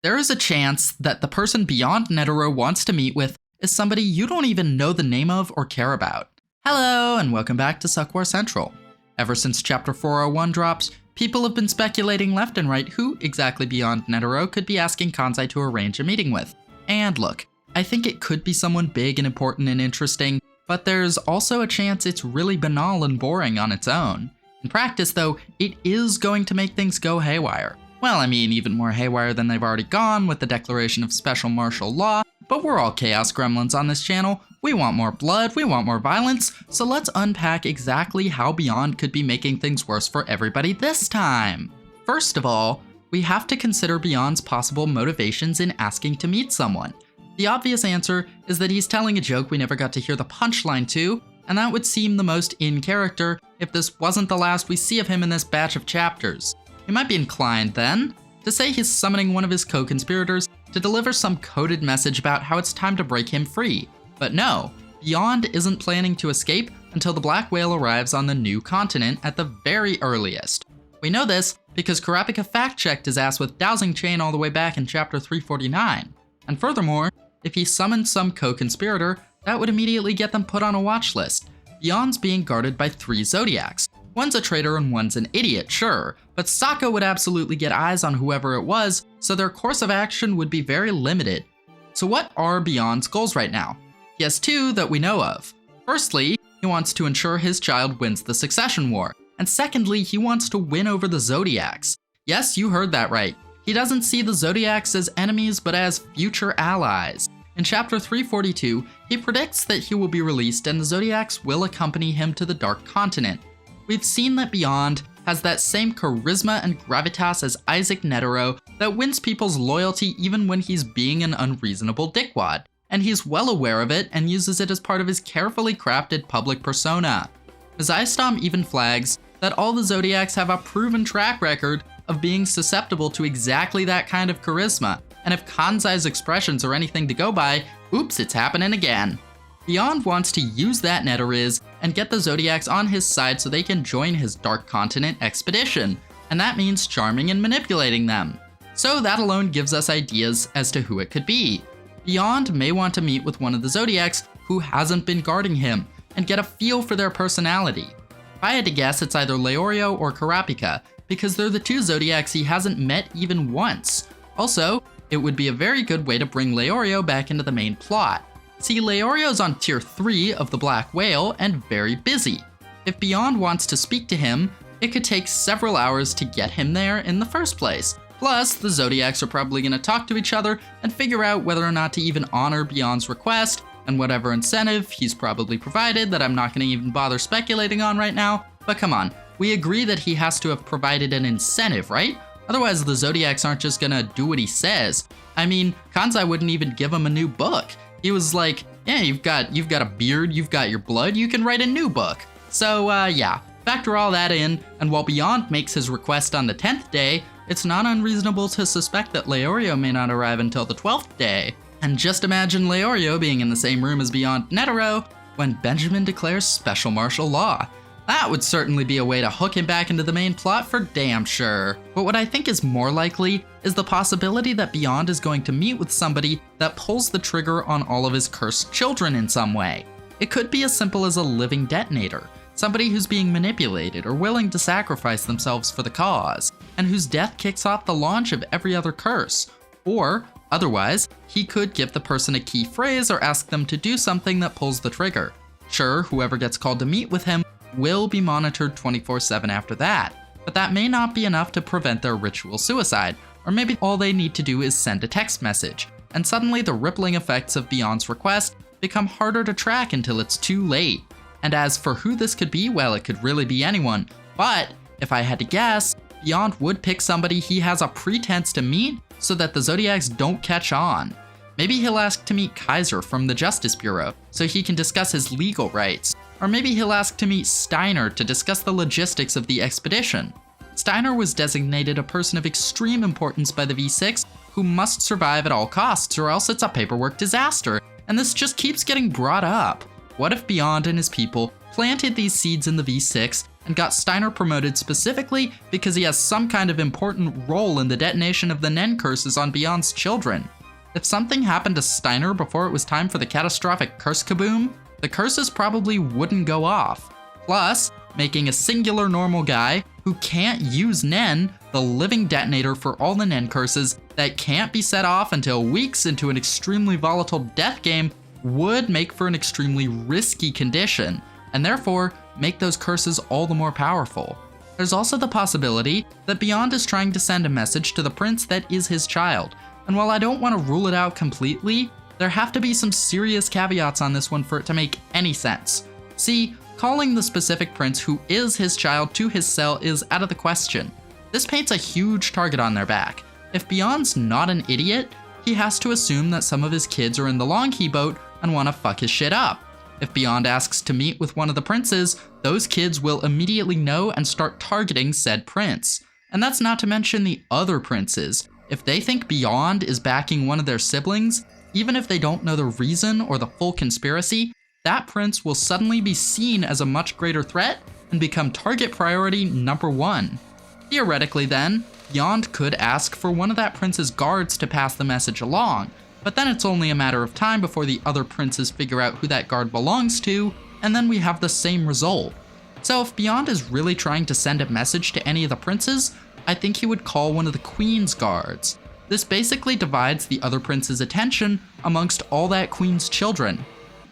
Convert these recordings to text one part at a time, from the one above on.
There is a chance that the person Beyond Netero wants to meet with is somebody you don't even know the name of or care about. Hello, and welcome back to Suckwar Central. Ever since Chapter 401 drops, people have been speculating left and right who exactly Beyond Netero could be asking Kansai to arrange a meeting with. And look, I think it could be someone big and important and interesting, but there's also a chance it's really banal and boring on its own. In practice, though, it is going to make things go haywire. Well, I mean, even more haywire than they've already gone with the declaration of special martial law, but we're all chaos gremlins on this channel. We want more blood, we want more violence, so let's unpack exactly how Beyond could be making things worse for everybody this time. First of all, we have to consider Beyond's possible motivations in asking to meet someone. The obvious answer is that he's telling a joke we never got to hear the punchline to, and that would seem the most in character if this wasn't the last we see of him in this batch of chapters. You might be inclined, then, to say he's summoning one of his co-conspirators to deliver some coded message about how it's time to break him free. But no, Beyond isn't planning to escape until the Black Whale arrives on the new continent at the very earliest. We know this because Kurapika fact-checked his ass with Dowsing Chain all the way back in Chapter 349. And furthermore, if he summoned some co-conspirator, that would immediately get them put on a watch list. Beyond's being guarded by 3 Zodiacs. One's a traitor and one's an idiot, sure, but Sokka would absolutely get eyes on whoever it was, so their course of action would be very limited. So what are Beyond's goals right now? He has 2 that we know of. Firstly, he wants to ensure his child wins the succession war, and secondly, he wants to win over the Zodiacs. Yes, you heard that right. He doesn't see the Zodiacs as enemies, but as future allies. In Chapter 342, he predicts that he will be released and the Zodiacs will accompany him to the Dark Continent. We've seen that Beyond has that same charisma and gravitas as Isaac Netero that wins people's loyalty even when he's being an unreasonable dickwad, and he's well aware of it and uses it as part of his carefully crafted public persona. Zystom even flags that all the Zodiacs have a proven track record of being susceptible to exactly that kind of charisma, and if Kansai's expressions are anything to go by, oops, it's happening again. Beyond wants to use that Netteriz and get the Zodiacs on his side so they can join his Dark Continent expedition, and that means charming and manipulating them. So that alone gives us ideas as to who it could be. Beyond may want to meet with one of the Zodiacs who hasn't been guarding him, and get a feel for their personality. If I had to guess, it's either Leorio or Kurapika, because they're the 2 Zodiacs he hasn't met even once. Also, it would be a very good way to bring Leorio back into the main plot. See, Leorio's on Tier 3 of the Black Whale and very busy. If Beyond wants to speak to him, it could take several hours to get him there in the first place. Plus, the Zodiacs are probably going to talk to each other and figure out whether or not to even honor Beyond's request, and whatever incentive he's probably provided that I'm not going to even bother speculating on right now. But come on, we agree that he has to have provided an incentive, right? Otherwise, the Zodiacs aren't just gonna do what he says. I mean, Kansai wouldn't even give him a new book. He was like, yeah, you've got a beard, you've got your blood, you can write a new book. So yeah, factor all that in, and while Beyond makes his request on the 10th day, it's not unreasonable to suspect that Leorio may not arrive until the 12th day. And just imagine Leorio being in the same room as Beyond Netero when Benjamin declares special martial law. That would certainly be a way to hook him back into the main plot for damn sure. But what I think is more likely is the possibility that Beyond is going to meet with somebody that pulls the trigger on all of his cursed children in some way. It could be as simple as a living detonator, somebody who's being manipulated or willing to sacrifice themselves for the cause, and whose death kicks off the launch of every other curse. Or, otherwise, he could give the person a key phrase or ask them to do something that pulls the trigger. Sure, whoever gets called to meet with him will be monitored 24/7 after that, but that may not be enough to prevent their ritual suicide, or maybe all they need to do is send a text message, and suddenly the rippling effects of Beyond's request become harder to track until it's too late. And as for who this could be, well, it could really be anyone, but if I had to guess, Beyond would pick somebody he has a pretense to meet so that the Zodiacs don't catch on. Maybe he'll ask to meet Kaiser from the Justice Bureau so he can discuss his legal rights. Or maybe he'll ask to meet Steiner to discuss the logistics of the expedition. Steiner was designated a person of extreme importance by the V6 who must survive at all costs or else it's a paperwork disaster, and this just keeps getting brought up. What if Beyond and his people planted these seeds in the V6 and got Steiner promoted specifically because he has some kind of important role in the detonation of the Nen curses on Beyond's children. If something happened to Steiner before it was time for the catastrophic curse kaboom, the curses probably wouldn't go off. Plus, making a singular normal guy who can't use Nen the living detonator for all the Nen curses that can't be set off until weeks into an extremely volatile death game would make for an extremely risky condition, and therefore make those curses all the more powerful. There's also the possibility that Beyond is trying to send a message to the prince that is his child, and while I don't want to rule it out completely, there have to be some serious caveats on this one for it to make any sense. See, calling the specific prince who is his child to his cell is out of the question. This paints a huge target on their back. If Beyond's not an idiot, he has to assume that some of his kids are in the Longkey boat and want to fuck his shit up. If Beyond asks to meet with one of the princes, those kids will immediately know and start targeting said prince. And that's not to mention the other princes. If they think Beyond is backing one of their siblings, even if they don't know the reason or the full conspiracy, that prince will suddenly be seen as a much greater threat and become target priority number 1. Theoretically then, Beyond could ask for one of that prince's guards to pass the message along, but then it's only a matter of time before the other princes figure out who that guard belongs to, and then we have the same result. So if Beyond is really trying to send a message to any of the princes, I think he would call one of the queen's guards. This basically divides the other prince's attention amongst all that queen's children.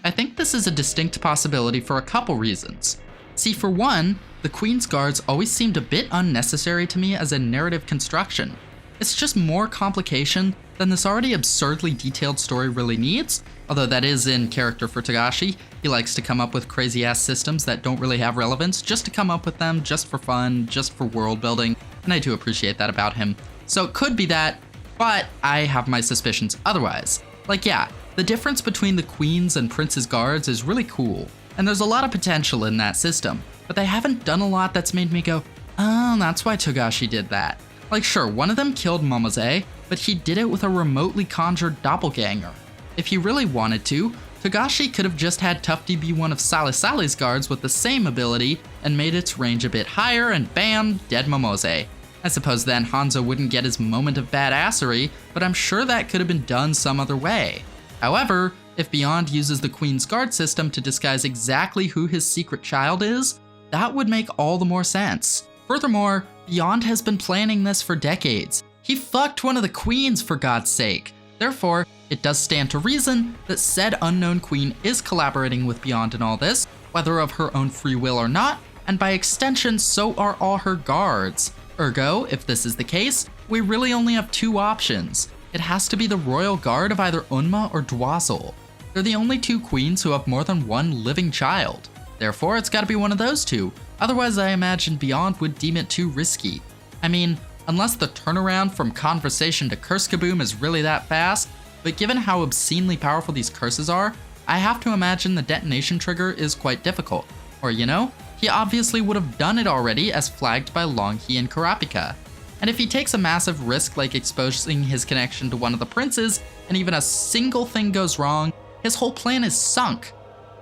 I think this is a distinct possibility for a couple reasons. See, for one, the queen's guards always seemed a bit unnecessary to me as a narrative construction. It's just more complication than this already absurdly detailed story really needs, although that is in character for Togashi. He likes to come up with crazy ass systems that don't really have relevance, just to come up with them, just for fun, just for world building, and I do appreciate that about him. So it could be that, but I have my suspicions otherwise. Like yeah, the difference between the queen's and prince's guards is really cool, and there's a lot of potential in that system, but they haven't done a lot that's made me go, oh, that's why Togashi did that. Like sure, one of them killed Momose, but he did it with a remotely conjured doppelganger. If he really wanted to, Togashi could have just had Tufty be one of Sali's guards with the same ability and made its range a bit higher and bam, dead Momose. I suppose then Hanzo wouldn't get his moment of badassery, but I'm sure that could have been done some other way. However, if Beyond uses the Queen's Guard system to disguise exactly who his secret child is, that would make all the more sense. Furthermore, Beyond has been planning this for decades. He fucked one of the queens for God's sake. Therefore, it does stand to reason that said unknown queen is collaborating with Beyond in all this, whether of her own free will or not, and by extension, so are all her guards. Ergo, if this is the case, we really only have two options. It has to be the royal guard of either Unma or Dwazel. They're the only two queens who have more than one living child. Therefore, it's gotta be one of those two. Otherwise, I imagine Beyond would deem it too risky. I mean, unless the turnaround from conversation to curse kaboom is really that fast, but given how obscenely powerful these curses are, I have to imagine the detonation trigger is quite difficult. Or you know, he obviously would have done it already as flagged by Longhi and Kurapika. And if he takes a massive risk like exposing his connection to one of the princes, and even a single thing goes wrong, his whole plan is sunk.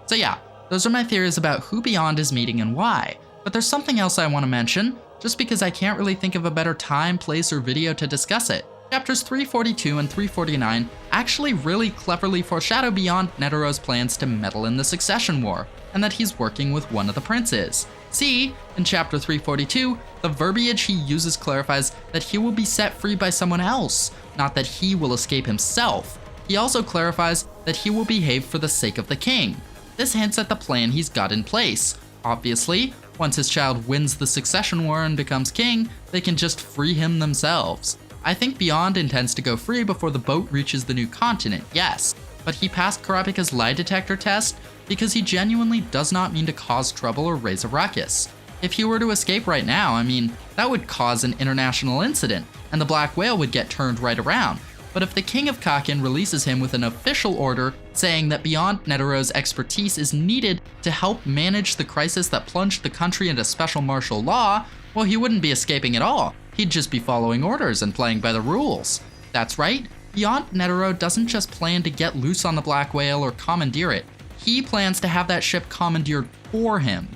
So yeah, those are my theories about who Beyond is meeting and why. But there's something else I want to mention, just because I can't really think of a better time, place, or video to discuss it. Chapters 342 and 349 actually really cleverly foreshadow Beyond Netero's plans to meddle in the succession war, and that he's working with one of the princes. See, in chapter 342, the verbiage he uses clarifies that he will be set free by someone else, not that he will escape himself. He also clarifies that he will behave for the sake of the king. This hints at the plan he's got in place. Obviously, once his child wins the succession war and becomes king, they can just free him themselves. I think Beyond intends to go free before the boat reaches the new continent, yes, but he passed Kurapika's lie detector test because he genuinely does not mean to cause trouble or raise a ruckus. If he were to escape right now, I mean, that would cause an international incident, and the Black Whale would get turned right around. But if the King of Kakin releases him with an official order saying that Beyond Netero's expertise is needed to help manage the crisis that plunged the country into special martial law, well, he wouldn't be escaping at all. He'd just be following orders and playing by the rules. That's right, Beyond Netero doesn't just plan to get loose on the Black Whale or commandeer it. He plans to have that ship commandeered for him.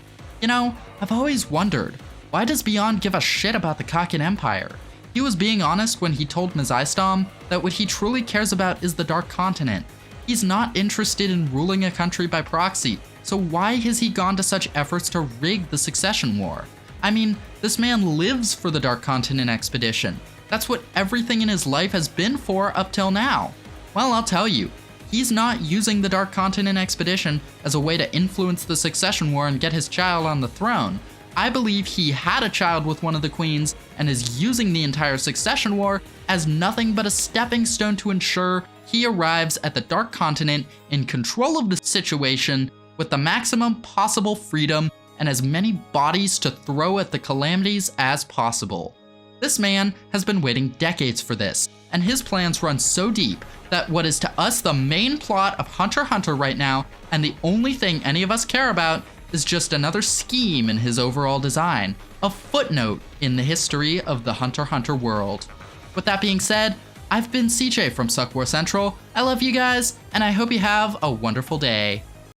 You know, I've always wondered, why does Beyond give a shit about the Kakin Empire? He was being honest when he told Mizystom that what he truly cares about is the Dark Continent. He's not interested in ruling a country by proxy, so why has he gone to such efforts to rig the succession war? I mean, this man lives for the Dark Continent expedition. That's what everything in his life has been for up till now. Well, I'll tell you, he's not using the Dark Continent expedition as a way to influence the succession war and get his child on the throne. I believe he had a child with one of the queens and is using the entire succession war as nothing but a stepping stone to ensure he arrives at the Dark Continent in control of the situation with the maximum possible freedom and as many bodies to throw at the calamities as possible. This man has been waiting decades for this, and his plans run so deep that what is to us the main plot of Hunter x Hunter right now, and the only thing any of us care about, is just another scheme in his overall design, a footnote in the history of the Hunter x Hunter world. With that being said, I've been CJ from Suck War Central. I love you guys, and I hope you have a wonderful day.